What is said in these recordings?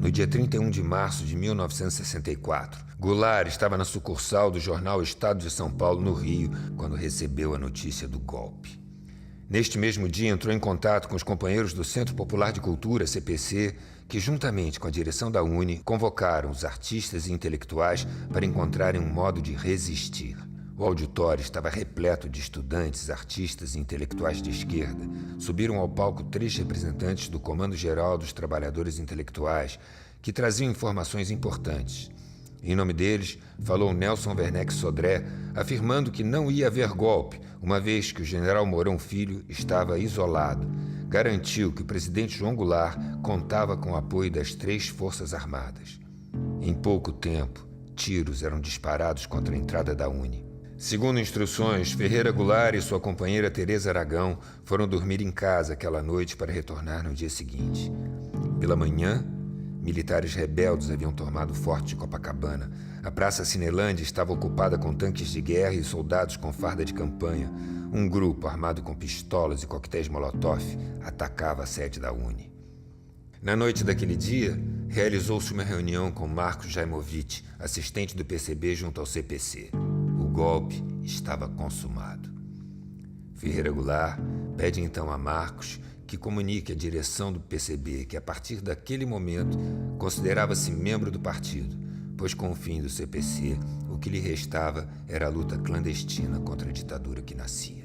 No dia 31 de março de 1964, Goulart estava na sucursal do jornal Estado de São Paulo, no Rio, quando recebeu a notícia do golpe. Neste mesmo dia, entrou em contato com os companheiros do Centro Popular de Cultura, CPC, que, juntamente com a direção da UNE, convocaram os artistas e intelectuais para encontrarem um modo de resistir. O auditório estava repleto de estudantes, artistas e intelectuais de esquerda. Subiram ao palco 3 representantes do Comando Geral dos Trabalhadores Intelectuais, que traziam informações importantes. Em nome deles, falou Nelson Werneck Sodré, afirmando que não ia haver golpe, uma vez que o general Mourão Filho estava isolado. Garantiu que o presidente João Goulart contava com o apoio das 3 Forças Armadas. Em pouco tempo, tiros eram disparados contra a entrada da UNE. Segundo instruções, Ferreira Goulart e sua companheira Tereza Aragão foram dormir em casa aquela noite para retornar no dia seguinte. Pela manhã, militares rebeldes haviam tomado o forte de Copacabana. A Praça Cinelândia estava ocupada com tanques de guerra e soldados com farda de campanha. Um grupo, armado com pistolas e coquetéis Molotov, atacava a sede da UNE. Na noite daquele dia, realizou-se uma reunião com Marcos Jaimovich, assistente do PCB junto ao CPC. O golpe estava consumado. Ferreira Goulart pede então a Marcos que comunique à direção do PCB que, a partir daquele momento, considerava-se membro do partido, pois com o fim do CPC, o que lhe restava era a luta clandestina contra a ditadura que nascia.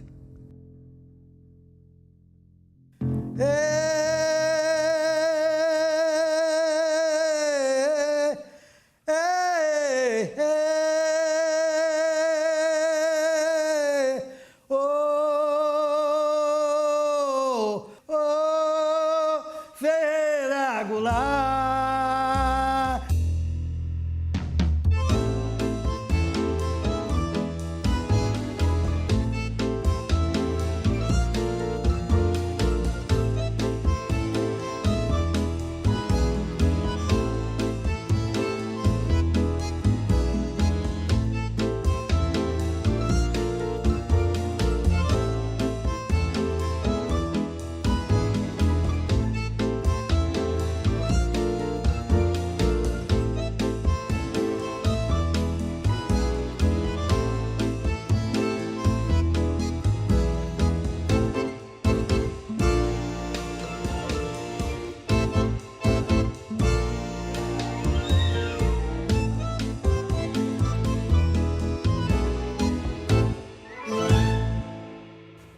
Ferreira Goulart.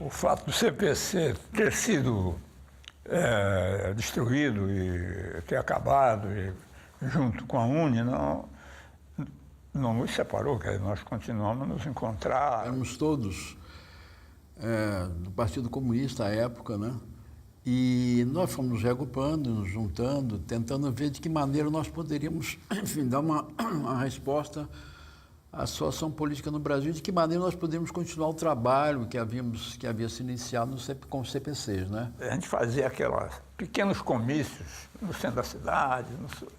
O fato do CPC ter sido destruído e ter acabado junto com a UNE não nos separou, quer dizer, nós continuamos a nos encontrar. Éramos todos do Partido Comunista à época, né? E nós fomos nos reagrupando, nos juntando, tentando ver de que maneira nós poderíamos, enfim, dar uma resposta à situação política no Brasil, de que maneira nós podemos continuar o trabalho que havia se iniciado com os CPCs, né? A gente fazia aqueles pequenos comícios no centro da cidade,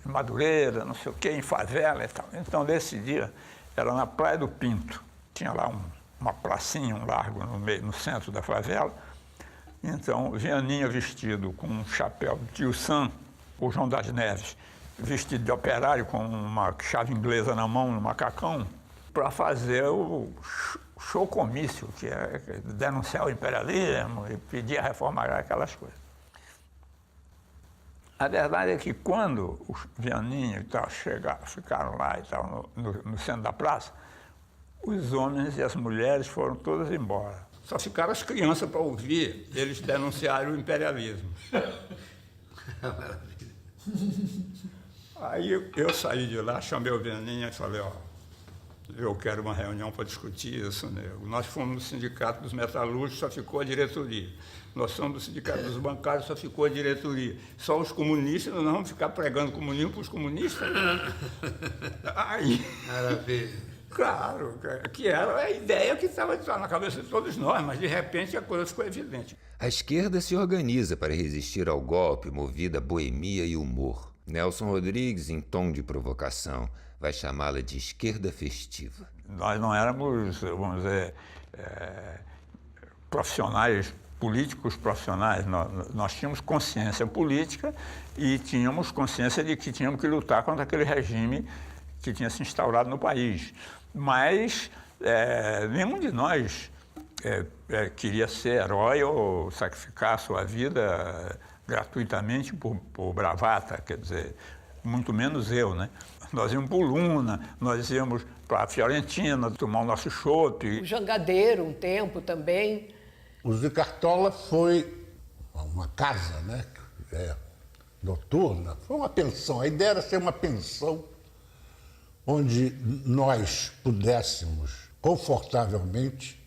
em Madureira, não sei o quê, em favela e tal. Então, desse dia, era na Praia do Pinto. Tinha lá uma pracinha, um largo no centro da favela. Então, Vianinha vestido com um chapéu de Tio Sam, o João das Neves vestido de operário com uma chave inglesa na mão, no macacão, para fazer o show comício, que é denunciar o imperialismo e pedir a reforma agrária, aquelas coisas. A verdade é que quando os Vianinhos e tal ficaram lá e tal, no centro da praça, os homens e as mulheres foram todos embora. Só ficaram as crianças para ouvir eles denunciarem o imperialismo. Aí eu saí de lá, chamei o Vianinha e falei, ó, eu quero uma reunião para discutir isso, nego. Nós fomos no sindicato dos metalúrgicos, só ficou a diretoria. Nós somos do sindicato dos bancários, só ficou a diretoria. Só os comunistas, nós vamos ficar pregando comunismo para os comunistas? Aí... Maravilha. Claro, que era a ideia que estava na cabeça de todos nós, mas de repente a coisa ficou evidente. A esquerda se organiza para resistir ao golpe, movida a boemia e humor. Nelson Rodrigues, em tom de provocação, vai chamá-la de esquerda festiva. Nós não éramos, vamos dizer, profissionais políticos profissionais, nós tínhamos consciência política e tínhamos consciência de que tínhamos que lutar contra aquele regime que tinha se instaurado no país. Mas nenhum de nós queria ser herói ou sacrificar a sua vida gratuitamente por bravata, quer dizer, muito menos eu, né? Nós íamos para o Luna, nós íamos para a Fiorentina tomar o nosso chopp. O Jangadeiro, um tempo também. O Zé Cartola foi uma casa, né, noturna, foi uma pensão. A ideia era ser uma pensão onde nós pudéssemos confortavelmente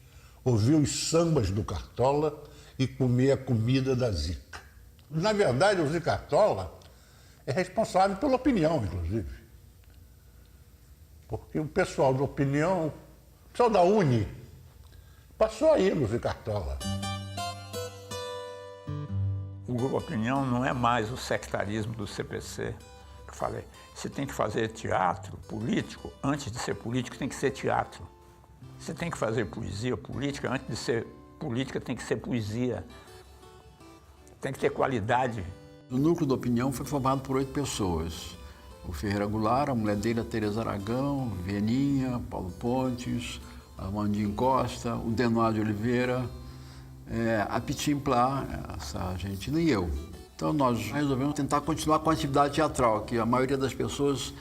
ouvir os sambas do Cartola e comer a comida da Zica. Na verdade, o Zé Cartola é responsável pela opinião, inclusive. Porque o pessoal da opinião, o pessoal da Uni, passou aí no Zé Cartola. O Grupo Opinião não é mais o sectarismo do CPC. Eu falei, você tem que fazer teatro político, antes de ser político tem que ser teatro. Você tem que fazer poesia política, antes de ser política tem que ser poesia. Tem que ter qualidade. O núcleo da Opinião foi formado por 8 pessoas. O Ferreira Goulart, a mulher dele, a Tereza Aragão, Vieninha, Paulo Pontes, Armandinho Costa, o Denódio Oliveira, a Pitim Plá, essa Argentina e eu. Então nós resolvemos tentar continuar com a atividade teatral, que a maioria das pessoas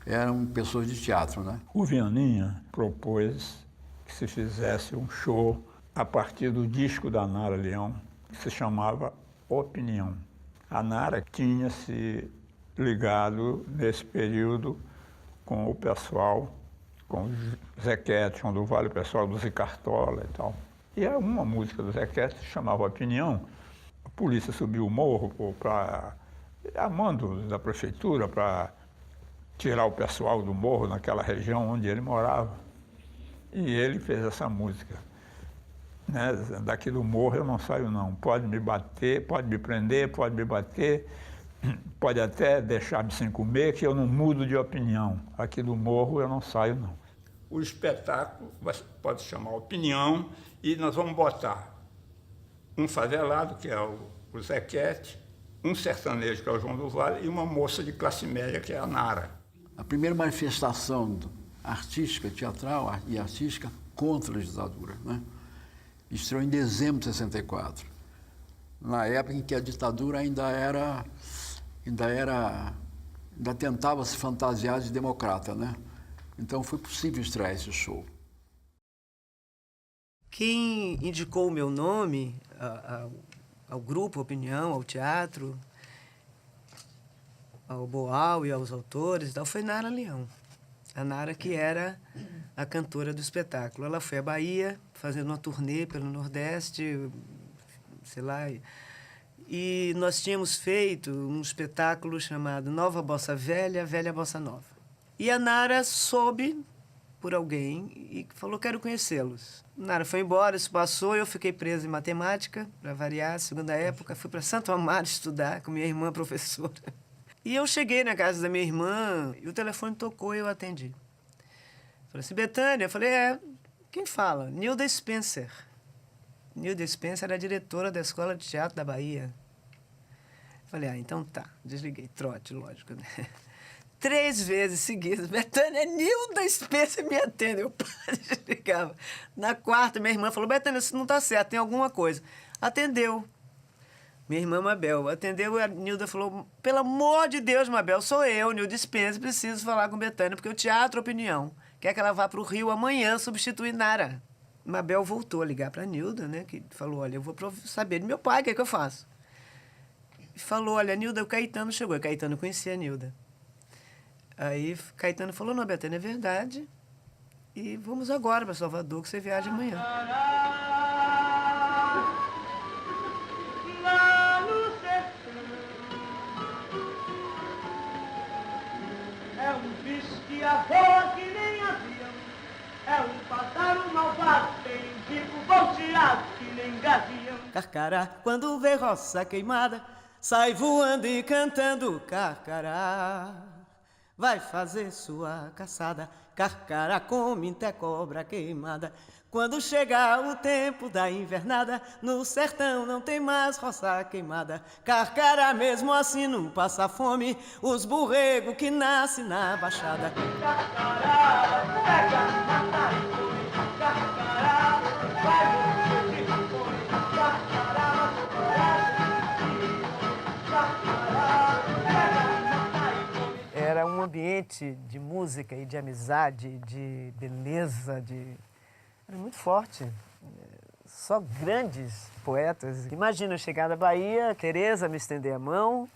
eram pessoas de teatro, né? O Vieninha propôs que se fizesse um show a partir do disco da Nara Leão, que se chamava Opinião. A Nara tinha se ligado nesse período com o pessoal, com o Zequete, João do Vale, o pessoal do Zé Cartola e tal. E uma música do Zequete se chamava Opinião. A polícia subiu o morro a mando da prefeitura para tirar o pessoal do morro naquela região onde ele morava. E ele fez essa música. Né? Daqui do morro eu não saio não. Pode me bater, pode me prender, pode me bater, pode até deixar-me sem comer, que eu não mudo de opinião. Aqui do morro eu não saio não. O espetáculo pode se chamar Opinião e nós vamos botar um favelado, que é o Zequete, um sertanejo, que é o João do Vale, e uma moça de classe média, que é a Nara. A primeira manifestação artística, teatral e artística contra a ditadura, né? Estreou em dezembro de 64, na época em que a ditadura ainda tentava se fantasiar de democrata, né? Então foi possível estrear esse show. Quem indicou o meu nome ao grupo Opinião, ao teatro, ao Boal e aos autores, foi Nara Leão. A Nara, que era a cantora do espetáculo. Ela foi à Bahia, fazendo uma turnê pelo Nordeste, sei lá, e nós tínhamos feito um espetáculo chamado Nova Bossa Velha, Velha Bossa Nova. E a Nara soube por alguém e falou, quero conhecê-los. Nara foi embora, isso passou, eu fiquei presa em matemática, para variar, segunda época, fui para Santo Amaro estudar com minha irmã professora. E eu cheguei na casa da minha irmã e o telefone tocou e eu atendi. Falei assim, Betânia, eu falei, quem fala? Nilda Spencer. Nilda Spencer era a diretora da Escola de Teatro da Bahia. Falei, então tá, desliguei, trote, lógico, né? 3 vezes seguidas, Betânia, Nilda Spencer me atende, eu desligava. Na 4ª, minha irmã falou, Betânia, isso não tá certo, tem alguma coisa. Atendeu. Minha irmã Mabel atendeu e a Nilda falou, pelo amor de Deus, Mabel, sou eu, Nilda Spencer, preciso falar com Betânia, porque o Teatro Opinião quer que ela vá para o Rio amanhã substituir Nara. Mabel voltou a ligar para a Nilda, né, que falou, olha, eu vou saber de meu pai, o que é que eu faço? E falou, olha, Nilda, o Caetano chegou. E Caetano conhecia a Nilda. Aí Caetano falou, não, Betânia, é verdade, e vamos agora para Salvador, que você viaja amanhã. É um bicho que voa que nem avião, é um pássaro malvado, tem um bico volteado que nem gavião. Carcará, quando vê roça queimada, sai voando e cantando carcará. Vai fazer sua caçada, carcará come até cobra queimada. Quando chegar o tempo da invernada, no sertão não tem mais roça queimada. Carcará mesmo assim não passa fome, os borrego que nascem na baixada. Carcará, pega, mata e come. Carcará, vai morrer de fome. Carcará, Carcará, pega, mata e come. Era um ambiente de música e de amizade, de beleza, era muito forte. Só grandes poetas. Imagina eu chegar na Bahia, Tereza me estender a mão,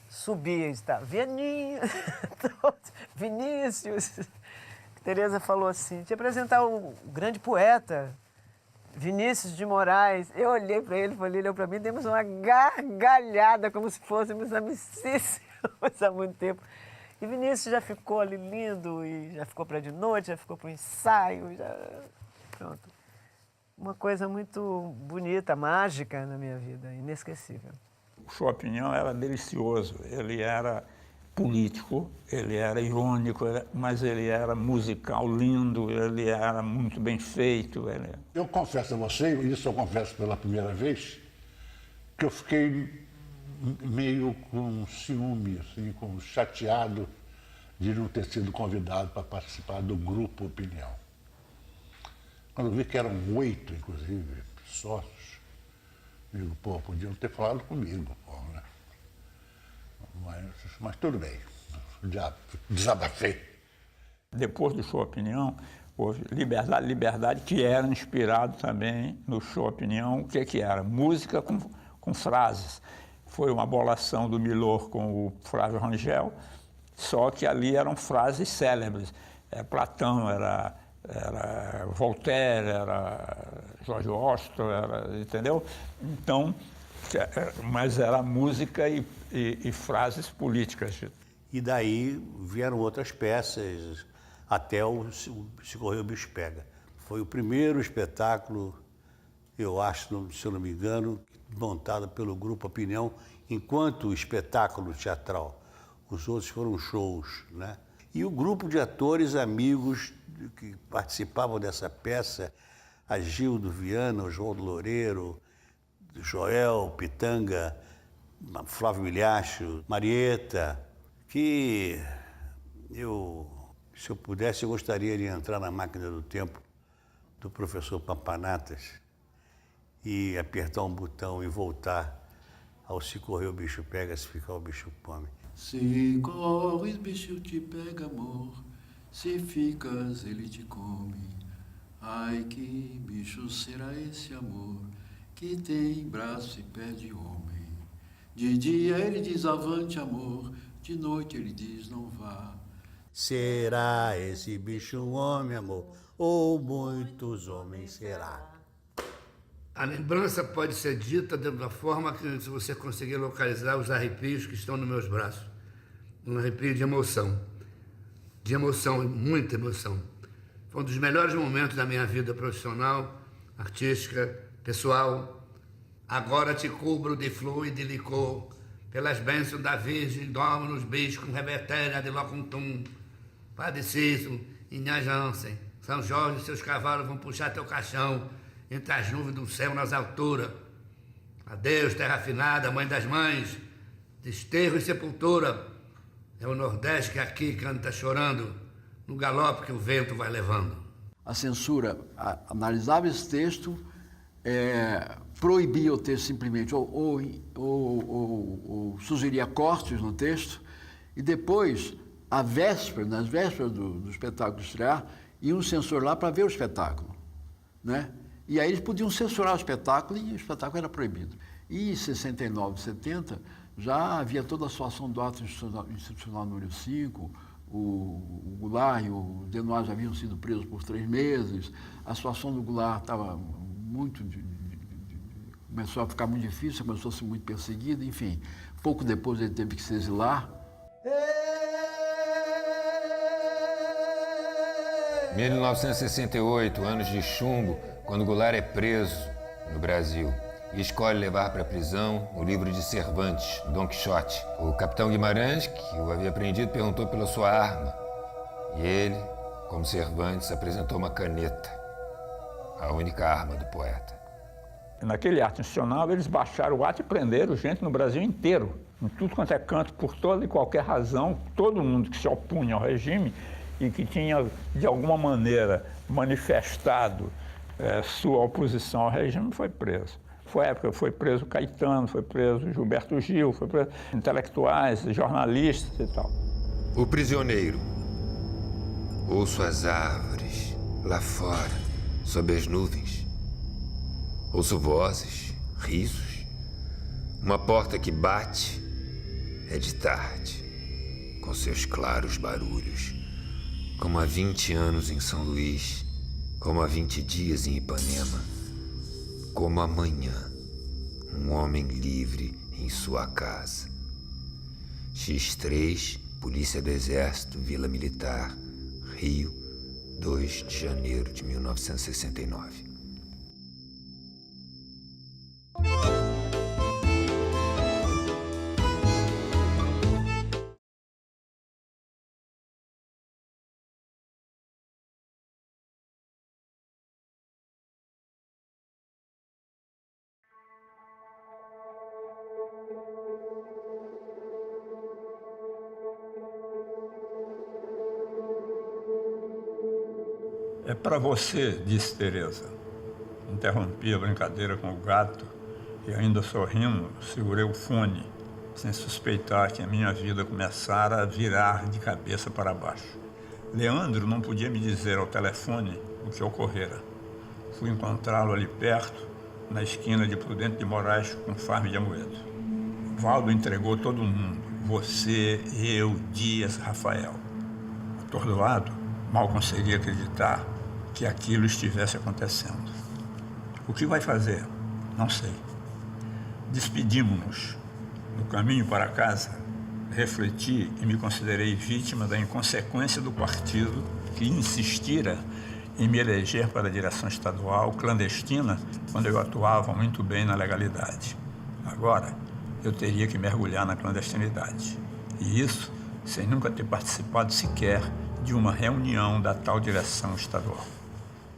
subir e estar Vianinha, Vinícius. Tereza falou assim, te apresentar o grande poeta, Vinícius de Moraes. Eu olhei para ele, ele olhou para mim, demos uma gargalhada, como se fôssemos amicíssimos há muito tempo. E Vinícius já ficou ali lindo, e já ficou para de noite, já ficou para o ensaio, pronto. Uma coisa muito bonita, mágica na minha vida, inesquecível. O Chopinião era delicioso, ele era político, ele era irônico, mas ele era musical lindo, ele era muito bem feito. Eu confesso a você, e isso eu confesso pela primeira vez, que eu fiquei meio com ciúme, assim, chateado de não ter sido convidado para participar do Grupo Opinião. Quando eu vi que eram 8, inclusive, sócios, digo, pô, podiam ter falado comigo, pô, né? Mas tudo bem, já desabafei. Depois do Show Opinião, houve Liberdade, que era inspirado também no Show Opinião. O que era? Música com frases. Foi uma bolação do Milor com o Flávio Rangel, só que ali eram frases célebres. Platão, era Voltaire, era George Washington, entendeu? Então, mas era música e frases políticas. E daí vieram outras peças, até Se Correr o Bicho Pega. Foi o primeiro espetáculo, eu acho, se eu não me engano, montado pelo Grupo Opinião, enquanto espetáculo teatral. Os outros foram shows, né? E o grupo de atores amigos que participavam dessa peça, a Gildo Viana, o João do Loureiro, Joel, Pitanga, Flávio Milhacho, Marieta, que se eu pudesse, eu gostaria de entrar na máquina do tempo do professor Papanatas e apertar um botão e voltar ao Se Correr o Bicho Pega, Se Ficar o Bicho Come. Se corres, bicho te pega, amor. Se ficas, ele te come. Ai, que bicho será esse amor que tem braço e pé de homem? De dia ele diz avante, amor. De noite ele diz não vá. Será esse bicho um homem, amor? Ou muitos homens será? A lembrança pode ser dita da forma que, se você conseguir localizar os arrepios que estão nos meus braços. Um arrepio de emoção, muita emoção. Foi um dos melhores momentos da minha vida profissional, artística, pessoal. Agora te cubro de flor e de licor, pelas bênçãos da Virgem, Dominus Biscum, Revertéria de Locuntum, Padre Cícero, Inhã Jansen, São Jorge e seus cavalos vão puxar teu caixão entre as nuvens do céu nas alturas. Adeus, terra afinada, mãe das mães, desterro e sepultura. É o Nordeste que aqui canta chorando, no galope que o vento vai levando. A censura analisava esse texto, proibia o texto simplesmente, ou sugeria cortes no texto, e depois, nas vésperas do espetáculo estrear, ia um censor lá para ver o espetáculo, né? E aí eles podiam censurar o espetáculo e o espetáculo era proibido. E em 69, 70, já havia toda a situação do ato institucional número 5, o Goulart e o Denoir já haviam sido presos por 3 meses, a situação do Goulart estava muito... começou a ficar muito difícil, começou a ser muito perseguido, enfim. Pouco depois ele teve que se exilar. 1968, anos de chumbo, quando Goulart é preso no Brasil e escolhe levar para a prisão o livro de Cervantes, Dom Quixote. O capitão Guimarães, que o havia prendido, perguntou pela sua arma. E ele, como Cervantes, apresentou uma caneta. a única arma do poeta. Naquele ato institucional, eles baixaram o ato e prenderam gente no Brasil inteiro, em tudo quanto é canto, por toda e qualquer razão. Todo mundo que se opunha ao regime e que tinha, de alguma maneira, manifestado sua oposição ao regime, foi preso. Foi a época que foi preso Caetano, foi preso Gilberto Gil, foi preso intelectuais, jornalistas e tal. O prisioneiro. Ouço as árvores lá fora, sob as nuvens. Ouço vozes, risos. Uma porta que bate. É de tarde, com seus claros barulhos. Como há 20 anos em São Luís, como há 20 dias em Ipanema. Como amanhã, um homem livre em sua casa. X3, Polícia do Exército, Vila Militar, Rio, 2 de janeiro de 1969. É para você, disse Teresa. Interrompi a brincadeira com o gato e, ainda sorrindo, segurei o fone, sem suspeitar que a minha vida começara a virar de cabeça para baixo. Leandro não podia me dizer ao telefone o que ocorrera. Fui encontrá-lo ali perto, na esquina de Prudente de Moraes, com Farm de Amoedo. Valdo entregou todo mundo, você, eu, Dias, Rafael. Atordoado, mal conseguia acreditar que aquilo estivesse acontecendo. O que vai fazer? Não sei. Despedimos-nos. No caminho para casa, refleti e me considerei vítima da inconsequência do partido que insistira em me eleger para a direção estadual clandestina quando eu atuava muito bem na legalidade. Agora, eu teria que mergulhar na clandestinidade. E isso sem nunca ter participado sequer de uma reunião da tal direção estadual.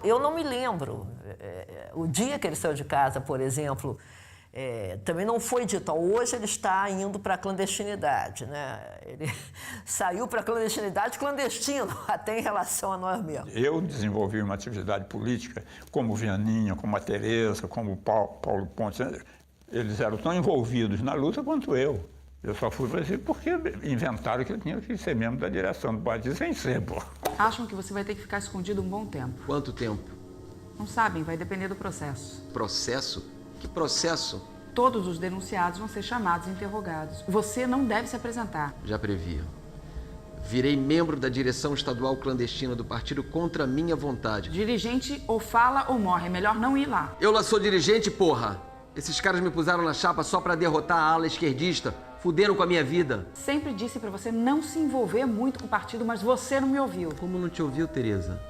Eu não me lembro. O dia que ele saiu de casa, por exemplo, também não foi dito. Hoje ele está indo para a clandestinidade, né? Ele saiu para a clandestinidade clandestino, até em relação a nós mesmos. Eu desenvolvi uma atividade política como Vianinha, como a Teresa, como o Paulo Pontes. Eles eram tão envolvidos na luta quanto eu. Eu só fui para dizer porque inventaram que eu tinha que ser membro da direção do partido sem ser, pô. Acham que você vai ter que ficar escondido um bom tempo. Quanto tempo? Não sabem, vai depender do processo. Processo? Que processo? Todos os denunciados vão ser chamados e interrogados. Você não deve se apresentar. Já previa. Virei membro da direção estadual clandestina do partido contra a minha vontade. Dirigente ou fala ou morre, é melhor não ir lá. Eu lá sou dirigente, porra! Esses caras me puseram na chapa só pra derrotar a ala esquerdista. Fuderam com a minha vida. Sempre disse pra você não se envolver muito com o partido, mas você não me ouviu. Como não te ouviu, Teresa?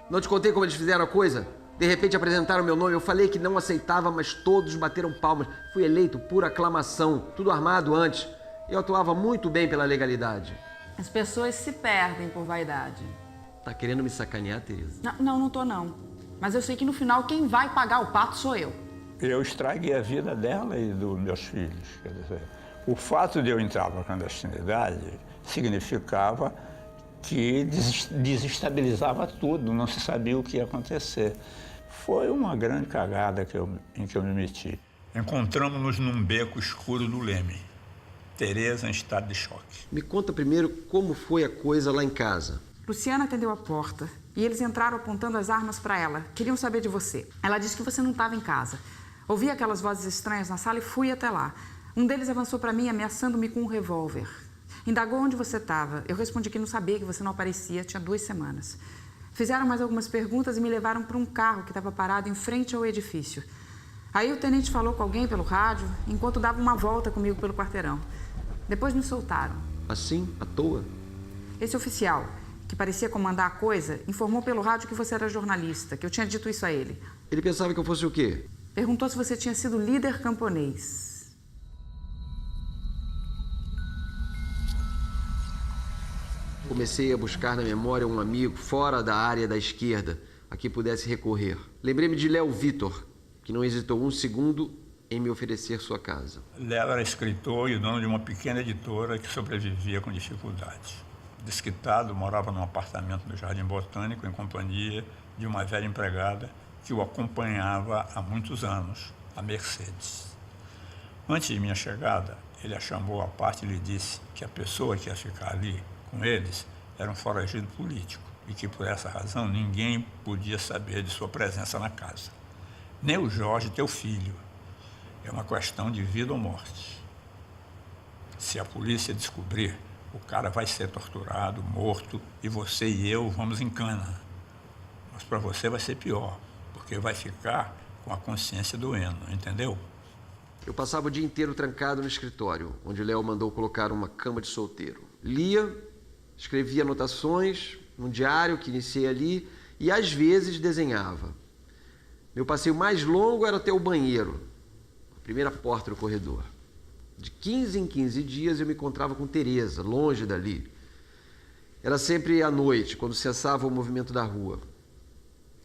Não te contei como eles fizeram a coisa? De repente apresentaram meu nome, eu falei que não aceitava, mas todos bateram palmas. Fui eleito por aclamação, tudo armado antes. Eu atuava muito bem pela legalidade. As pessoas se perdem por vaidade. Tá querendo me sacanear, Teresa? Não tô não. Mas eu sei que no final quem vai pagar o pato sou eu. Eu estraguei a vida dela e dos meus filhos, quer dizer... O fato de eu entrar para a clandestinidade significava que desestabilizava tudo, não se sabia o que ia acontecer. Foi uma grande cagada em que eu me meti. Encontramos-nos num beco escuro do Leme. Teresa em estado de choque. Me conta primeiro como foi a coisa lá em casa. Luciana atendeu a porta e eles entraram apontando as armas para ela. Queriam saber de você. Ela disse que você não estava em casa. Ouvi aquelas vozes estranhas na sala e fui até lá. Um deles avançou para mim, ameaçando-me com um revólver. Indagou onde você estava. Eu respondi que não sabia, que você não aparecia, tinha 2 semanas. Fizeram mais algumas perguntas e me levaram para um carro que estava parado em frente ao edifício. Aí o tenente falou com alguém pelo rádio, enquanto dava uma volta comigo pelo quarteirão. Depois me soltaram. Assim, à toa? Esse oficial, que parecia comandar a coisa, informou pelo rádio que você era jornalista, que eu tinha dito isso a ele. Ele pensava que eu fosse o quê? Perguntou se você tinha sido líder camponês. Comecei a buscar na memória um amigo fora da área da esquerda, a que pudesse recorrer. Lembrei-me de Léo Vitor, que não hesitou um segundo em me oferecer sua casa. Léo era escritor e dono de uma pequena editora que sobrevivia com dificuldades. Desquitado, morava num apartamento do Jardim Botânico em companhia de uma velha empregada que o acompanhava há muitos anos, a Mercedes. Antes de minha chegada, ele a chamou à parte e lhe disse que a pessoa que ia ficar ali com eles era um foragido político e que, por essa razão, ninguém podia saber de sua presença na casa. Nem o Jorge, teu filho. É uma questão de vida ou morte. Se a polícia descobrir, o cara vai ser torturado, morto, e você e eu vamos em cana. Mas para você vai ser pior, porque vai ficar com a consciência doendo, entendeu? Eu passava o dia inteiro trancado no escritório, onde Léo mandou colocar uma cama de solteiro. Lia, escrevia anotações num diário que iniciei ali e às vezes desenhava. Meu passeio mais longo era até o banheiro, a primeira porta do corredor. De 15 em 15 dias eu me encontrava com Teresa, longe dali. Era sempre à noite, quando cessava o movimento da rua.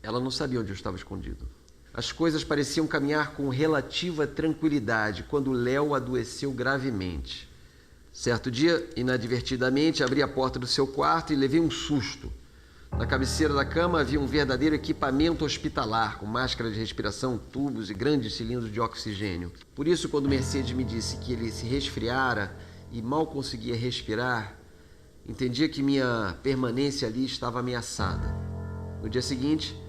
Ela não sabia onde eu estava escondido. As coisas pareciam caminhar com relativa tranquilidade quando Léo adoeceu gravemente. Certo dia, inadvertidamente, abri a porta do seu quarto e levei um susto. Na cabeceira da cama havia um verdadeiro equipamento hospitalar, com máscara de respiração, tubos e grandes cilindros de oxigênio. Por isso, quando Mercedes me disse que ele se resfriara e mal conseguia respirar, entendia que minha permanência ali estava ameaçada. No dia seguinte,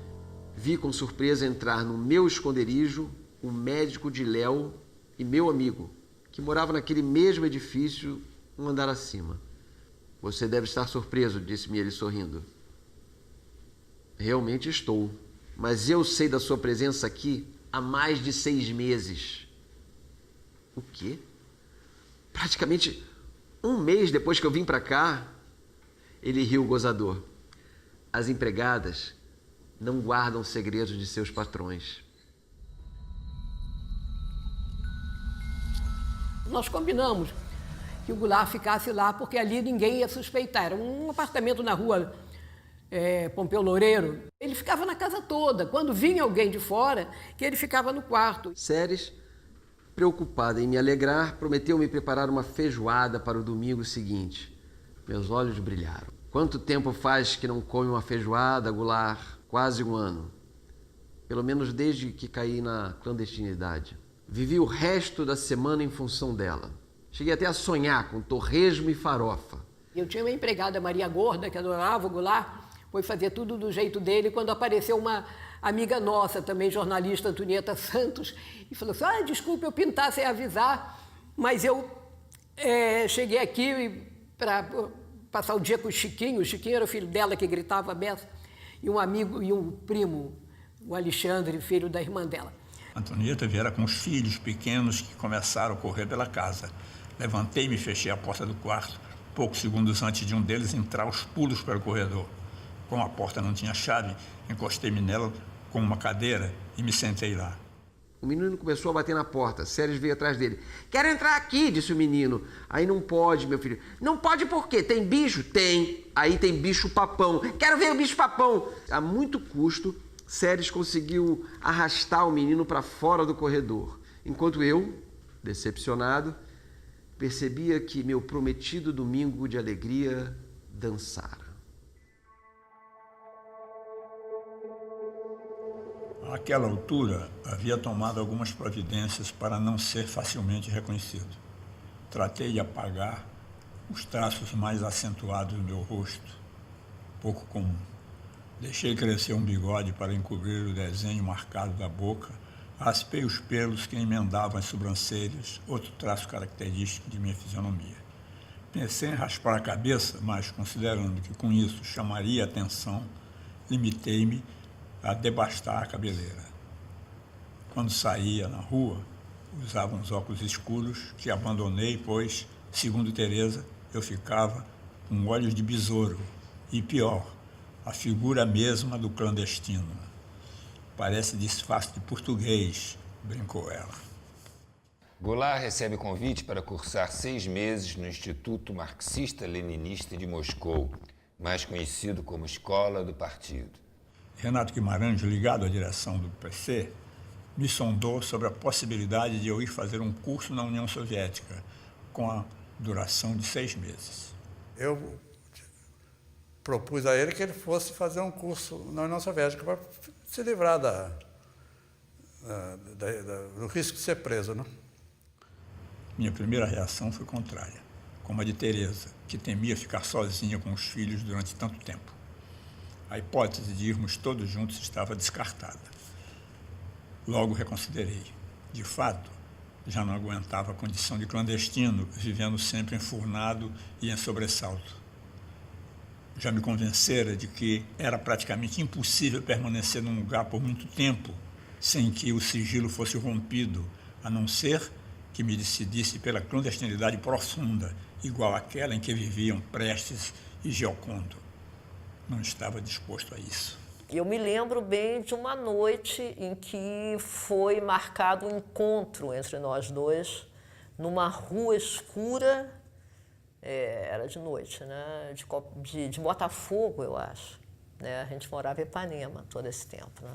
vi com surpresa entrar no meu esconderijo o médico de Léo e meu amigo, que morava naquele mesmo edifício, um andar acima. Você deve estar surpreso, disse-me ele sorrindo. Realmente estou, mas eu sei da sua presença aqui há mais de 6 meses. O quê? Praticamente 1 mês depois que eu vim para cá? Ele riu gozador. As empregadas não guardam segredos de seus patrões. Nós combinamos que o Goulart ficasse lá porque ali ninguém ia suspeitar. Era um apartamento na rua Pompeu Loureiro. Ele ficava na casa toda. Quando vinha alguém de fora, que ele ficava no quarto. Séries, preocupada em me alegrar, prometeu me preparar uma feijoada para o domingo seguinte. Meus olhos brilharam. Quanto tempo faz que não come uma feijoada, Goulart? Quase 1 ano. Pelo menos desde que caí na clandestinidade. Vivi o resto da semana em função dela. Cheguei até a sonhar com torresmo e farofa. Eu tinha uma empregada, Maria Gorda, que adorava o Goulart, foi fazer tudo do jeito dele, quando apareceu uma amiga nossa, também jornalista, Antonieta Santos, e falou assim, desculpa eu pintar sem avisar, mas eu cheguei aqui para passar o dia com o Chiquinho era o filho dela que gritava a beça, e um amigo e um primo, o Alexandre, filho da irmã dela. Antonieta viera com os filhos pequenos que começaram a correr pela casa. Levantei-me e fechei a porta do quarto, poucos segundos antes de um deles entrar aos pulos pelo corredor. Como a porta não tinha chave, encostei-me nela com uma cadeira e me sentei lá. O menino começou a bater na porta. Séries veio atrás dele. Quero entrar aqui, disse o menino. Aí não pode, meu filho. Não pode por quê? Tem bicho? Tem. Aí tem bicho-papão. Quero ver o bicho-papão. A muito custo, Séries conseguiu arrastar o menino para fora do corredor. Enquanto eu, decepcionado, percebia que meu prometido domingo de alegria dançara. Àquela altura, havia tomado algumas providências para não ser facilmente reconhecido. Tratei de apagar os traços mais acentuados do meu rosto, pouco comum. Deixei crescer um bigode para encobrir o desenho marcado da boca, raspei os pelos que emendavam as sobrancelhas, outro traço característico de minha fisionomia. Pensei em raspar a cabeça, mas, considerando que com isso chamaria a atenção, limitei-me a debastar a cabeleira. Quando saía na rua, usava uns óculos escuros que abandonei, pois, segundo Teresa, eu ficava com olhos de besouro. E pior, a figura mesma do clandestino. Parece disfarce de português, brincou ela. Goulart recebe convite para cursar 6 meses no Instituto Marxista-Leninista de Moscou, mais conhecido como Escola do Partido. Renato Guimarães, ligado à direção do PC, me sondou sobre a possibilidade de eu ir fazer um curso na União Soviética, com a duração de 6 meses. Eu propus a ele que ele fosse fazer um curso na União Soviética para se livrar do risco de ser preso, né? Minha primeira reação foi contrária, como a de Teresa, que temia ficar sozinha com os filhos durante tanto tempo. A hipótese de irmos todos juntos estava descartada. Logo reconsiderei. De fato, já não aguentava a condição de clandestino, vivendo sempre enfurnado e em sobressalto. Já me convencera de que era praticamente impossível permanecer num lugar por muito tempo sem que o sigilo fosse rompido, a não ser que me decidisse pela clandestinidade profunda, igual àquela em que viviam Prestes e Giocondo. Não estava disposto a isso. Eu me lembro bem de uma noite em que foi marcado um encontro entre nós dois, numa rua escura, era de noite, né? De Botafogo, eu acho. Né? A gente morava em Ipanema todo esse tempo. Né?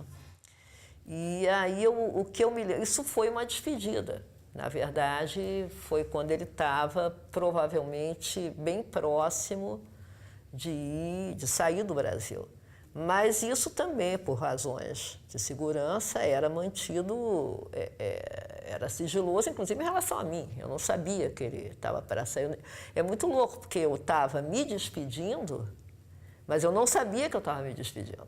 E aí, o que eu me lembro... Isso foi uma despedida. Na verdade, foi quando ele estava provavelmente bem próximo de sair do Brasil. Mas isso também, por razões de segurança, era mantido, era sigiloso, inclusive em relação a mim. Eu não sabia que ele estava para sair. É muito louco, porque eu estava me despedindo, mas eu não sabia que eu estava me despedindo.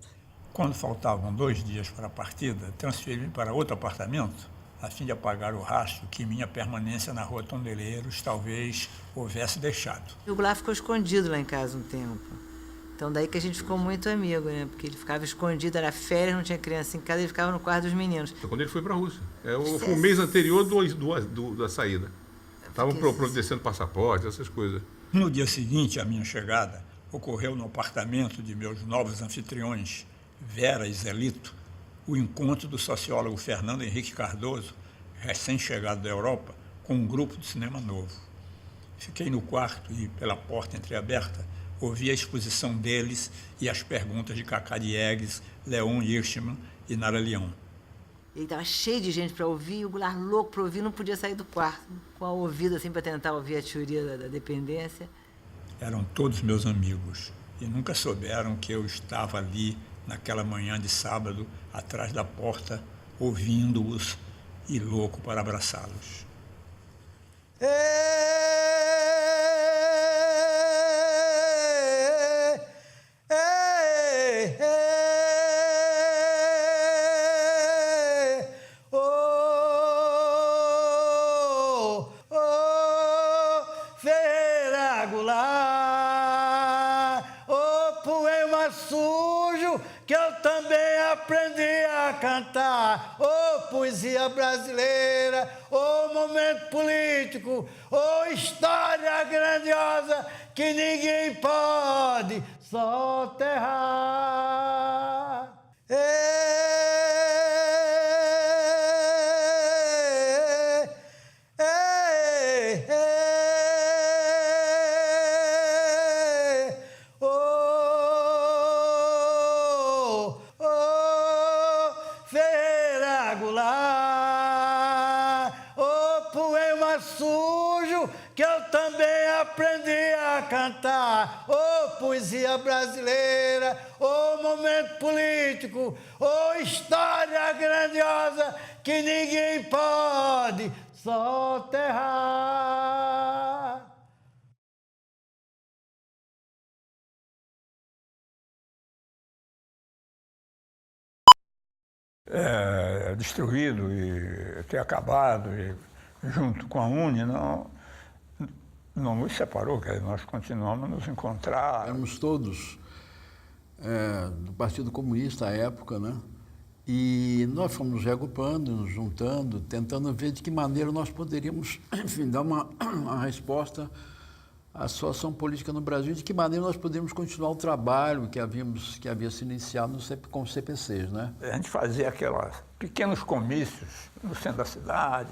Quando faltavam 2 dias para a partida, transferi-me para outro apartamento, a fim de apagar o rastro que minha permanência na Rua Tondeleiros talvez houvesse deixado. O Goulart ficou escondido lá em casa um tempo. Então daí que a gente ficou muito amigo, né? Porque ele ficava escondido, era férias, não tinha criança em casa, ele ficava no quarto dos meninos. Quando ele foi para a Rússia. Foi o mês anterior da saída. Estavam providenciando passaporte, essas coisas. No dia seguinte à minha chegada, ocorreu no apartamento de meus novos anfitriões, Vera e Zelito, o encontro do sociólogo Fernando Henrique Cardoso, recém-chegado da Europa, com um grupo de cinema novo. Fiquei no quarto e, pela porta entreaberta, ouvi a exposição deles e as perguntas de Cacá Diegues, Leon Hirschman e Nara Leão. Ele estava cheio de gente para ouvir, e o Goulart louco para ouvir, não podia sair do quarto, com a ouvida assim para tentar ouvir a teoria da dependência. Eram todos meus amigos e nunca souberam que eu estava ali naquela manhã de sábado, atrás da porta, ouvindo-os e louco para abraçá-los. Poesia brasileira, ô momento político, ô história grandiosa que ninguém pode soterrar. Poesia brasileira, ô momento político, ô história grandiosa que ninguém pode soterrar. Destruído e ter acabado, e, junto com a UNE, não nos separou, quer dizer, nós continuamos a nos encontrar. Éramos todos do Partido Comunista à época, né? E nós fomos nos reagrupando, nos juntando, tentando ver de que maneira nós poderíamos, enfim, dar uma resposta à situação política no Brasil, de que maneira nós poderíamos continuar o trabalho que havia se iniciado com os CPCs, né? A gente fazia aqueles pequenos comícios no centro da cidade,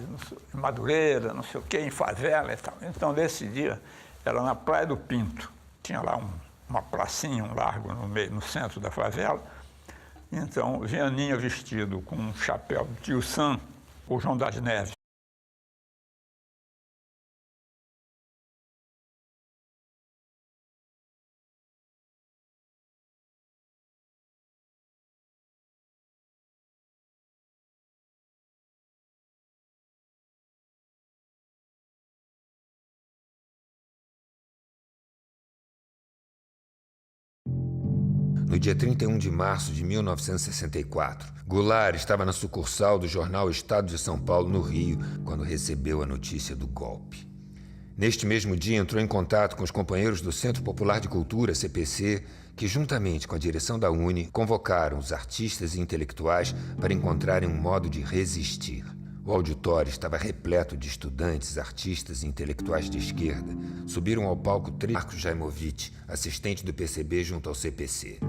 em Madureira, não sei o quê, em favela e tal. Então, nesse dia, era na Praia do Pinto. Tinha lá uma pracinha, um largo no centro da favela. Então, vinha Aninha vestido com um chapéu do tio Sam, o João das Neves. No dia 31 de março de 1964, Goulart estava na sucursal do jornal Estado de São Paulo, no Rio, quando recebeu a notícia do golpe. Neste mesmo dia, entrou em contato com os companheiros do Centro Popular de Cultura, CPC, que, juntamente com a direção da UNE, convocaram os artistas e intelectuais para encontrarem um modo de resistir. O auditório estava repleto de estudantes, artistas e intelectuais de esquerda. Subiram ao palco Marcos Jaimovich, assistente do PCB junto ao CPC.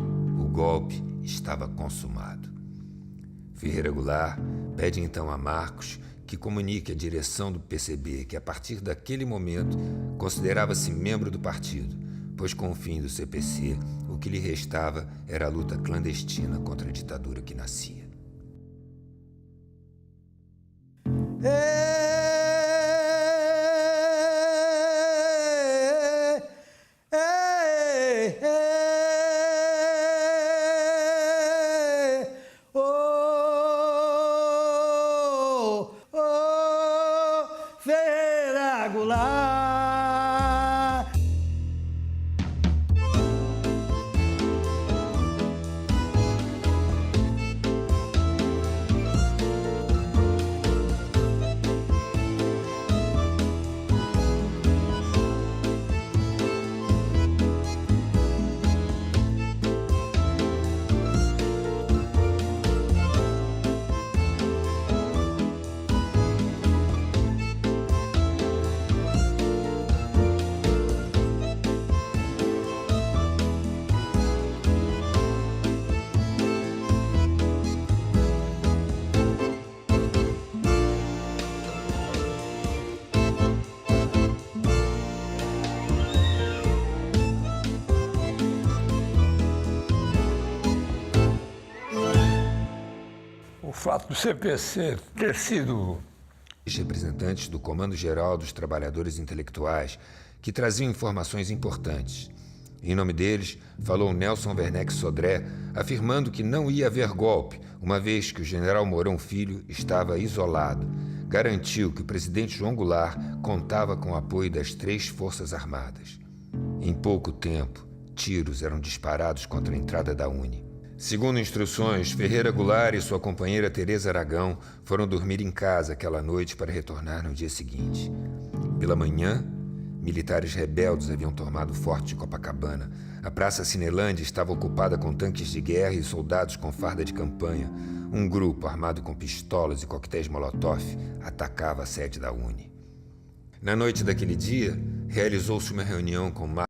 O golpe estava consumado. Ferreira Goulart pede então a Marcos que comunique à direção do PCB que, a partir daquele momento, considerava-se membro do partido, pois com o fim do CPC, o que lhe restava era a luta clandestina contra a ditadura que nascia. Ferreira Goulart. O fato do CPC ter sido representantes do Comando Geral dos Trabalhadores Intelectuais que traziam informações importantes. Em nome deles, falou Nelson Werneck Sodré, afirmando que não ia haver golpe, uma vez que o general Mourão Filho estava isolado. Garantiu que o presidente João Goulart contava com o apoio das 3 Forças Armadas. Em pouco tempo, tiros eram disparados contra a entrada da UNE. Segundo instruções, Ferreira Goulart e sua companheira Tereza Aragão foram dormir em casa aquela noite para retornar no dia seguinte. Pela manhã, militares rebeldes haviam tomado o forte de Copacabana. A Praça Cinelândia estava ocupada com tanques de guerra e soldados com farda de campanha. Um grupo, armado com pistolas e coquetéis Molotov, atacava a sede da UNE. Na noite daquele dia, realizou-se uma reunião com